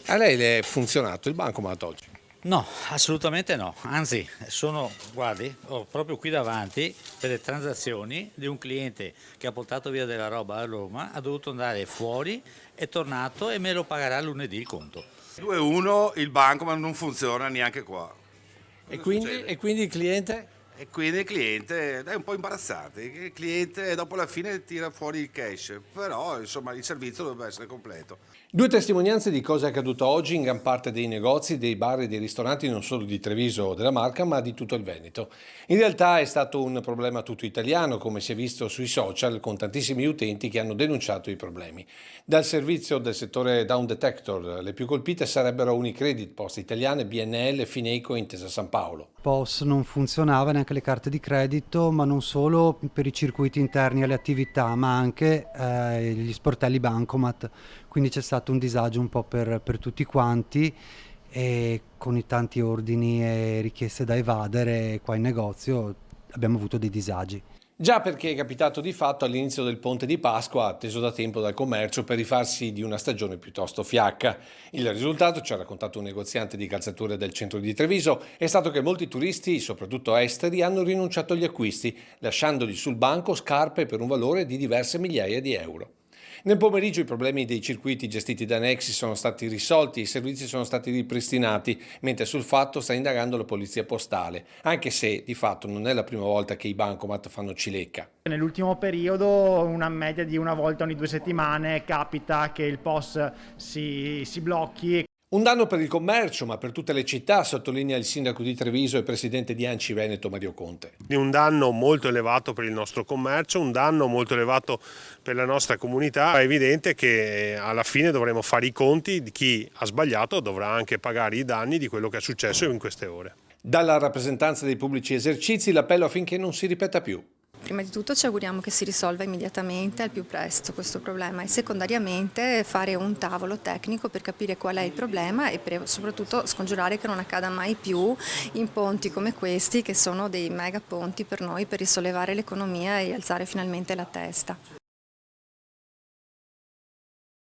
A lei le è funzionato il bancomat oggi? No, assolutamente no, anzi guardi, ho proprio qui davanti per le transazioni di un cliente che ha portato via della roba a Roma, ha dovuto andare fuori, è tornato e me lo pagherà lunedì il conto. 2-1 il bancomat non funziona neanche qua. E Cosa quindi, succede? e quindi il cliente? E quindi il cliente è un po' imbarazzante, il cliente dopo la fine tira fuori il cash, però insomma il servizio dovrebbe essere completo. Due testimonianze di cosa è accaduto oggi in gran parte dei negozi, dei bar e dei ristoranti non solo di Treviso o della Marca ma di tutto il Veneto. In realtà è stato un problema tutto italiano, come si è visto sui social, con tantissimi utenti che hanno denunciato i problemi. Dal servizio del settore Down Detector, le più colpite sarebbero Unicredit, Poste Italiane, BNL, Fineco e Intesa San Paolo. POS non funzionava, neanche le carte di credito, ma non solo per i circuiti interni alle attività, ma anche gli sportelli bancomat. Quindi c'è stato un disagio un po' per tutti quanti e con i tanti ordini e richieste da evadere qua in negozio abbiamo avuto dei disagi. Già perché è capitato di fatto all'inizio del ponte di Pasqua, atteso da tempo dal commercio per rifarsi di una stagione piuttosto fiacca. Il risultato, ci ha raccontato un negoziante di calzature del centro di Treviso, è stato che molti turisti, soprattutto esteri, hanno rinunciato agli acquisti, lasciandogli sul banco scarpe per un valore di diverse migliaia di euro. Nel pomeriggio i problemi dei circuiti gestiti da Nexi sono stati risolti, i servizi sono stati ripristinati, mentre sul fatto sta indagando la polizia postale, anche se di fatto non è la prima volta che i bancomat fanno cilecca. Nell'ultimo periodo, una media di una volta ogni 2 settimane, capita che il POS si blocchi. Un danno per il commercio, ma per tutte le città, sottolinea il sindaco di Treviso e presidente di ANCI Veneto Mario Conte. Di un danno molto elevato per il nostro commercio, un danno molto elevato per la nostra comunità. È evidente che alla fine dovremo fare i conti, di chi ha sbagliato dovrà anche pagare i danni di quello che è successo in queste ore. Dalla rappresentanza dei pubblici esercizi l'appello affinché non si ripeta più. Prima di tutto ci auguriamo che si risolva immediatamente al più presto questo problema e secondariamente fare un tavolo tecnico per capire qual è il problema e soprattutto scongiurare che non accada mai più in ponti come questi che sono dei mega ponti per noi per risollevare l'economia e alzare finalmente la testa.